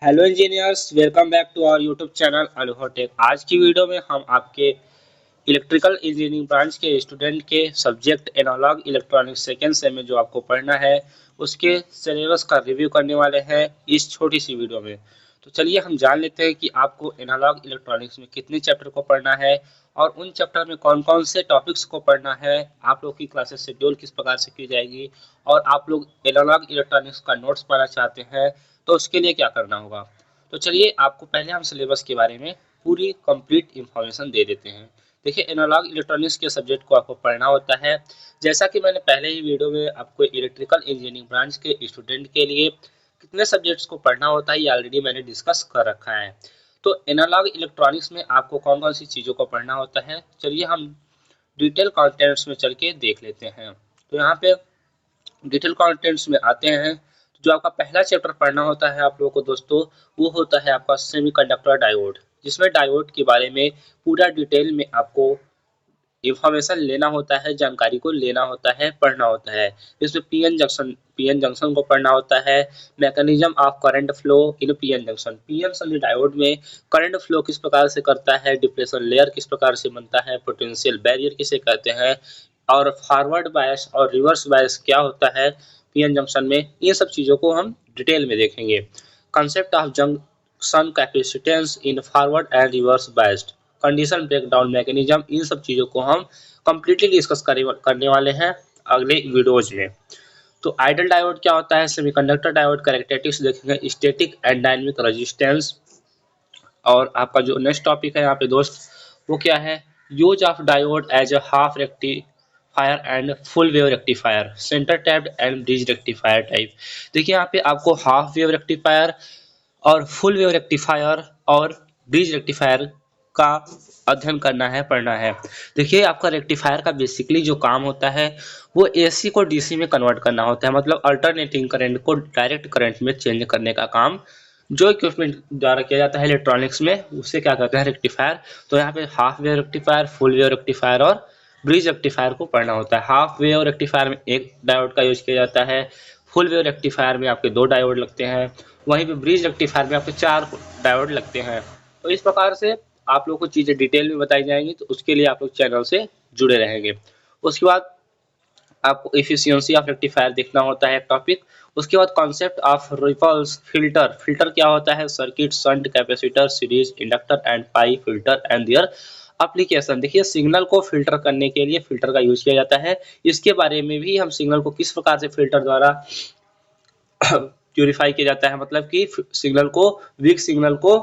Hello engineers, welcome back to our YouTube channel अनुभवटेक। आज की वीडियो में हम आपके इलेक्ट्रिकल इंजीनियरिंग ब्रांच के स्टूडेंट के subject analog electronics second sem में जो आपको पढ़ना है उसके सिलेबस का रिव्यू करने वाले हैं इस छोटी सी वीडियो में। तो चलिए हम जान लेते हैं कि आपको एनालॉग इलेक्ट्रॉनिक्स में कितने चैप्टर को पढ़ना है और उन चैप्टर में कौन कौन से टॉपिक्स को पढ़ना है, आप लोग की क्लासेस शेड्यूल किस प्रकार से की जाएगी और आप लोग एनालॉग इलेक्ट्रॉनिक्स का नोट्स पाना चाहते हैं तो उसके लिए क्या करना होगा। तो चलिए आपको पहले हम सिलेबस के बारे में पूरी कंप्लीट इंफॉर्मेशन दे देते हैं। देखिए, एनालॉग इलेक्ट्रॉनिक्स के सब्जेक्ट को आपको पढ़ना होता है। जैसा कि मैंने पहले ही वीडियो में आपको इलेक्ट्रिकल इंजीनियरिंग ब्रांच के स्टूडेंट के लिए कितने सब्जेक्ट्स को पढ़ना होता है ये ऑलरेडी मैंने डिस्कस कर रखा है। तो एनालॉग इलेक्ट्रॉनिक्स में आपको कौन कौन सी चीज़ों को पढ़ना होता है, चलिए हम डिटेल कंटेंट्स में चल के देख लेते हैं। तो यहाँ पे डिटेल कंटेंट्स में आते हैं। जो आपका पहला चैप्टर पढ़ना होता है आप लोगों को दोस्तों, वो होता है आपका सेमीकंडक्टर डायोड, जिसमें डायोड के बारे में पूरा डिटेल में आपको इंफॉर्मेशन लेना होता है, जानकारी को लेना होता है, पढ़ना होता है। इसमें पीएन जंक्शन को पढ़ना होता है। Mechanism of current flow in PN junction, PN संधि डायोड में करंट फ्लो किस प्रकार से करता है, डिप्रेशन लेयर किस प्रकार से बनता है, पोटेंशियल बैरियर किसे कहते हैं और फॉरवर्ड बायस और रिवर्स बायस क्या होता है पीएन जंक्शन में, ये सब चीज़ों को हम डिटेल में देखेंगे। Concept of junction capacitance in forward and reverse biased, condition breakdown mechanism, इन सब चीज़ों को हम कंप्लीटली डिस्कस करने वाले हैं अगले वीडियोज में। तो आइडल डायोड क्या होता है, सेमीकंडक्टर डायोड कैरेक्टरिस्टिक्स देखेंगे, स्टैटिक एंड डायनामिक रेजिस्टेंस। और आपका जो नेक्स्ट टॉपिक है यहाँ पे दोस्त वो क्या है, use of diode as a half rectifier and full wave rectifier, centre tapped and bridge rectifier type. देखिए यहाँ पे आपको हाफ वेव रेक्टिफायर और फुल वेव रेक्टिफायर और ब्रिज रेक्टिफायर का अध्ययन करना है, पढ़ना है। देखिए आपका रेक्टिफायर का बेसिकली जो काम होता है वो एसी को डीसी में कन्वर्ट करना होता है, मतलब अल्टरनेटिंग करंट को डायरेक्ट करंट में चेंज करने का काम जो इक्विपमेंट द्वारा किया जाता है इलेक्ट्रॉनिक्स में उसे क्या कहते हैं, रेक्टिफायर। तो यहाँ पे half wave rectifier, full wave rectifier और ब्रिज रेक्टिफायर को पढ़ना होता है। हाफ वेव रेक्टिफायर में एक डायोड का यूज किया जाता है, फुल वेव रेक्टिफायर में आपके 2 डायोड लगते हैं, वहीं पे ब्रिज रेक्टिफायर में आपके 4 डायोड लगते हैं। तो इस प्रकार से आप लोग को चीज़ें डिटेल में बताई जाएंगी, तो उसके लिए आप लोग चैनल से जुड़े रहेंगे। उसके बाद आपको एफिशिएंसी ऑफ रेक्टिफायर देखना होता है टॉपिक। उसके बाद concept of ripples filter, filter क्या होता है, circuit, shunt, capacitor, series, inductor and pi filter and their application. देखिए सिग्नल को फिल्टर करने के लिए फिल्टर का यूज किया जाता है, इसके बारे में भी हम सिग्नल को किस प्रकार से फिल्टर द्वारा प्यूरिफाई किया जाता है, मतलब कि सिग्नल को, वीक सिग्नल को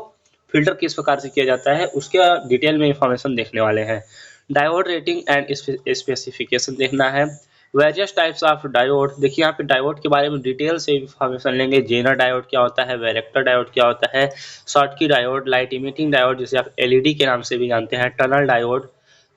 फिल्टर किस प्रकार से किया जाता है उसके डिटेल में इंफॉर्मेशन देखने वाले हैं। डायोड रेटिंग एंड स्पेसिफिकेशन देखना है। वेरियस टाइप्स ऑफ डायोड, देखिए यहाँ पे डायोड के बारे में डिटेल से इंफॉर्मेशन लेंगे। जेनर डायोड क्या होता है, वैरेक्टर डायोड क्या होता है, Schottky diode, light emitting diode जिसे आप एलईडी के नाम से भी जानते हैं, tunnel diode,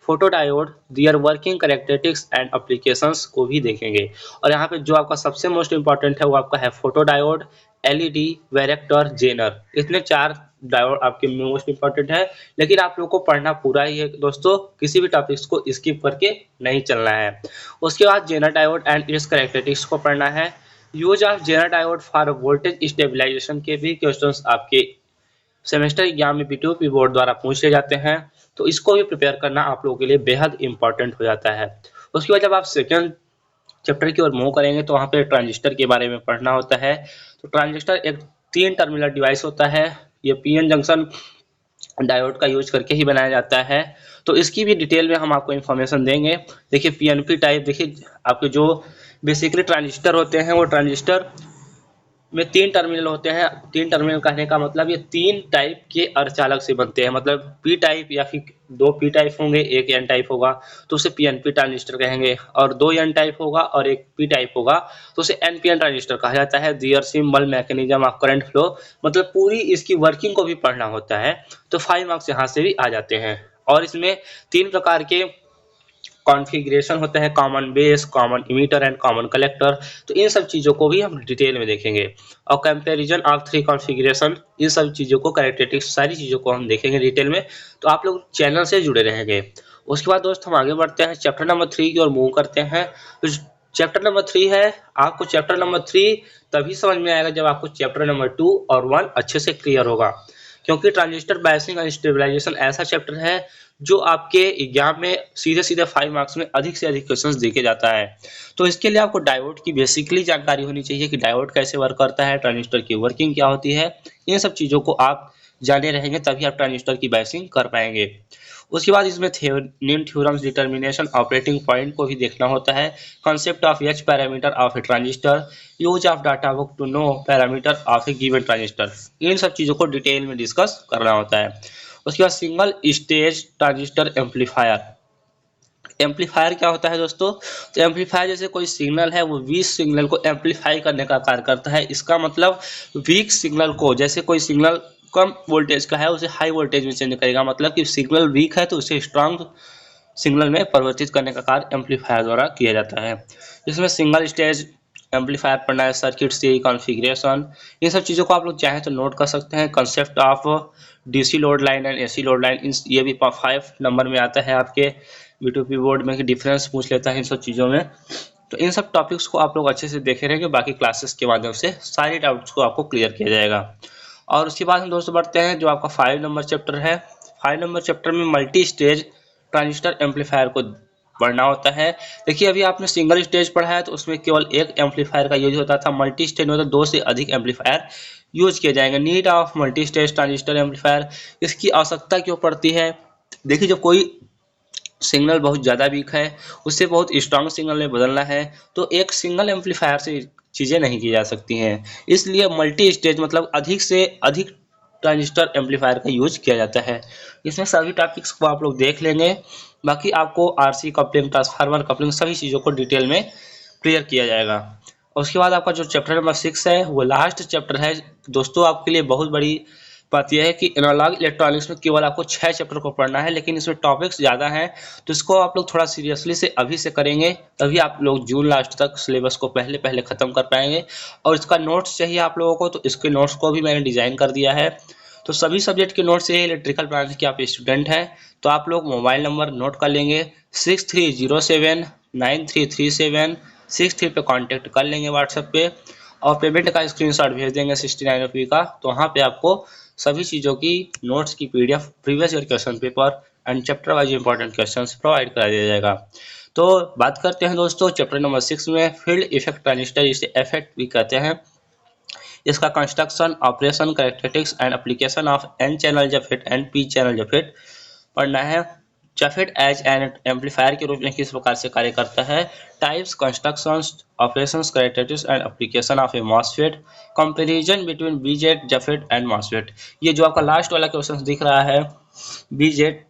photo diode, their working characteristics and applications को भी देखेंगे। और यहाँ पे जो आपका सबसे मोस्ट इंपॉर्टेंट है वो आपका है photo diode, LED, varactor, Zener. इतने 4 डायोड आपके मोस्ट इंपॉर्टेंट है, लेकिन आप लोग को पढ़ना पूरा ही है दोस्तों, किसी भी टॉपिक्स को स्किप करके नहीं चलना है। उसके बाद Zener diode and its characteristics को पढ़ना है। Use of Zener diode for voltage stabilisation के भी क्वेश्चंस आपके सेमेस्टर एग्जाम में बीटीओपी बोर्ड द्वारा पूछे जाते हैं, तो इसको भी प्रिपेयर करना आप लोगों के लिए बेहद इंपॉर्टेंट हो जाता है। उसके बाद जब आप सेकेंड चैप्टर की ओर मूव करेंगे तो वहाँ पे ट्रांजिस्टर के बारे में पढ़ना होता है। तो ट्रांजिस्टर एक 3 टर्मिनल डिवाइस होता है, ये पीएन जंक्शन डायोड का यूज करके ही बनाया जाता है। तो इसकी भी डिटेल में हम आपको इन्फॉर्मेशन देंगे। देखिए पीएनपी टाइप, देखिए आपके जो बेसिकली ट्रांजिस्टर होते हैं वो ट्रांजिस्टर में 3 टर्मिनल होते हैं। 3 टर्मिनल कहने का मतलब ये 3 टाइप के अर्धचालक से बनते हैं, मतलब पी टाइप या फिर 2 पी टाइप होंगे, एक एन टाइप होगा तो उसे पीएनपी ट्रांजिस्टर कहेंगे, और 2 एन टाइप होगा और एक पी टाइप होगा तो उसे एनपीएन ट्रांजिस्टर कहा जाता है। Their symbol mechanism of current flow, मतलब पूरी इसकी वर्किंग को भी पढ़ना होता है। तो 5 मार्क्स यहाँ से भी आ जाते हैं। और इसमें 3 प्रकार के कॉन्फ़िगरेशन होता है, common base, common emitter and common collector. तो इन सब चीज़ों को भी हम डिटेल में देखेंगे। और कंपैरिजन ऑफ 3 कॉन्फ़िगरेशन, इन सब चीज़ों को, कैरेक्टरिस्टिक्स, सारी चीज़ों को हम देखेंगे डिटेल में। तो आप लोग चैनल से जुड़े रहेंगे। उसके बाद दोस्त हम आगे बढ़ते हैं, चैप्टर नंबर 3 की ओर मूव करते हैं। तो चैप्टर नंबर 3 है। आपको चैप्टर नंबर 3 तभी समझ में आएगा जब आपको चैप्टर नंबर 2 और 1 अच्छे से क्लियर होगा, क्योंकि ट्रांजिस्टर बायसिंग एंड स्टेबलाइजेशन ऐसा चैप्टर है जो आपके एग्जाम में सीधे सीधे 5 मार्क्स में अधिक से अधिक क्वेश्चंस देके जाता है। तो इसके लिए आपको डायोड की बेसिकली जानकारी होनी चाहिए कि डायोड कैसे वर्क करता है, ट्रांजिस्टर की वर्किंग क्या होती है। इन सब चीज़ों को आप जाने रहेंगे तभी आप ट्रांजिस्टर की बायसिंग कर पाएंगे। उसके बाद इसमें Thevenin theorems, determination, operating point को भी देखना होता है, concept of H parameter of a transistor, use of data book to know parameter of a given transistor. इन सब चीज़ों को डिटेल में डिस्कस करना होता है। उसके बाद single stage transistor amplifier. Amplifier क्या होता है दोस्तों? तो एम्पलीफायर जैसे कोई सिग्नल है वो वीक सिग्नल को एम्पलीफाई करने का कार्य करता है। इसका मतलब वीक सिग्नल को, जैसे कोई सिग्नल कम वोल्टेज का है उसे हाई वोल्टेज में चेंज करेगा, मतलब कि सिग्नल वीक है तो उसे स्ट्रांग सिग्नल में परिवर्तित करने का कार्य एम्पलीफायर द्वारा किया जाता है। इसमें सिंगल स्टेज एम्पलीफायर पढ़ना है, सर्किट सी कॉन्फ़िगरेशन, इन सब चीज़ों को आप लोग चाहें तो नोट कर सकते हैं। Concept of DC load line and AC load line, ये भी 5 नंबर में आता है आपके B2P बोर्ड में, कि डिफरेंस पूछ लेता है इन सब चीज़ों में। तो इन सब टॉपिक्स को आप लोग अच्छे से देखे रहेंगे, बाकी क्लासेस के माध्यम से सारे डाउट्स को आपको क्लियर किया जाएगा। और उसके बाद हम दोस्तों बढ़ते हैं जो आपका 5 नंबर चैप्टर है। 5 नंबर चैप्टर में मल्टी स्टेज ट्रांजिस्टर एम्पलीफायर को पढ़ना होता है। देखिए अभी आपने सिंगल स्टेज पढ़ा है तो उसमें केवल एक एम्पलीफायर का यूज होता था, मल्टी स्टेज में तो 2 से अधिक एम्पलीफायर यूज किए जाएंगे। Need of multi stage transistor amplifier, इसकी आवश्यकता क्यों पड़ती है? देखिए जब कोई सिग्नल बहुत ज़्यादा वीक है उससे बहुत स्ट्रांग सिग्नल में बदलना है तो एक सिंगल एम्पलीफायर से चीज़ें नहीं की जा सकती हैं, इसलिए मल्टी स्टेज मतलब अधिक से अधिक ट्रांजिस्टर एम्पलीफायर का यूज किया जाता है। इसमें सभी टॉपिक्स को आप लोग देख लेंगे, बाकी आपको आरसी कपलिंग, ट्रांसफार्मर कपलिंग, सभी चीज़ों को डिटेल में क्लियर किया जाएगा। उसके बाद आपका जो चैप्टर नंबर 6 है वो लास्ट चैप्टर है दोस्तों। आपके लिए बहुत बड़ी बात यह है कि एनालॉग इलेक्ट्रॉनिक्स में केवल आपको 6 चैप्टर को पढ़ना है, लेकिन इसमें टॉपिक्स ज़्यादा हैं तो इसको आप लोग थोड़ा सीरियसली से अभी से करेंगे तभी आप लोग जून लास्ट तक सिलेबस को पहले पहले ख़त्म कर पाएंगे। और इसका नोट्स चाहिए आप लोगों को तो इसके नोट्स को भी मैंने डिज़ाइन कर दिया है। तो सभी सब्जेक्ट के नोट्स चाहिए। इलेक्ट्रिकल ब्रांच के आप स्टूडेंट हैं तो आप लोग मोबाइल नंबर नोट कर लेंगे 6307933763 पे कांटेक्ट कर लेंगे व्हाट्सएप पे, और पेमेंट का स्क्रीनशॉट भेज देंगे 69 रुपये का। तो वहाँ पे आपको सभी चीज़ों की नोट्स की PDF, previous year question paper and chapter wise important questions provide करा दिया जाएगा। तो बात करते हैं दोस्तों चैप्टर नंबर 6 में फील्ड इफेक्ट ट्रांजिस्टर, जिसे इफेक्ट भी कहते हैं। इसका construction, operation, characteristics and application of N channel JFET and P channel JFET पढ़ना है। जफेट एज एन एम्पलीफायर के रूप में किस प्रकार से कार्य करता है, types, constructions, operations, characteristics and application of a MOSFET, comparison between BJT, JFET and MOSFET. ये जो आपका लास्ट वाला क्वेश्चन दिख रहा है BJT,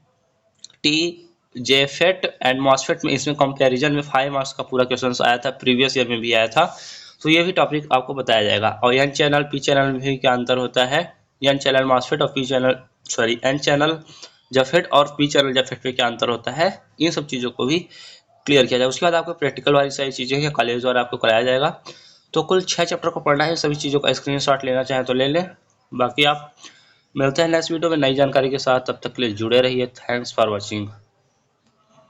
T, JFET and MOSFET में, इसमें कंपैरिजन में 5 मार्क्स का पूरा क्वेश्चन आया था, प्रीवियस ईयर में भी आया था। तो ये भी टॉपिक आपको बताया जाएगा। और एन चैनल पी चैनल में भी क्या अंतर होता है, एन चैनल मॉसफेट और पी चैनल एन चैनल जफेट और पी चैनल जफेट में क्या अंतर होता है, इन सब चीज़ों को भी क्लियर किया जाए। उसके बाद आपको प्रैक्टिकल वाली सारी चीज़ें हैं कॉलेज द्वारा आपको कराया जाएगा। तो कुल 6 चैप्टर को पढ़ना है, सभी चीज़ों का स्क्रीनशॉट लेना चाहें तो ले लें। बाकी आप मिलते हैं नेक्स्ट वीडियो में नई जानकारी के साथ, तब तक के लिए जुड़े रहिए। Thanks for watching.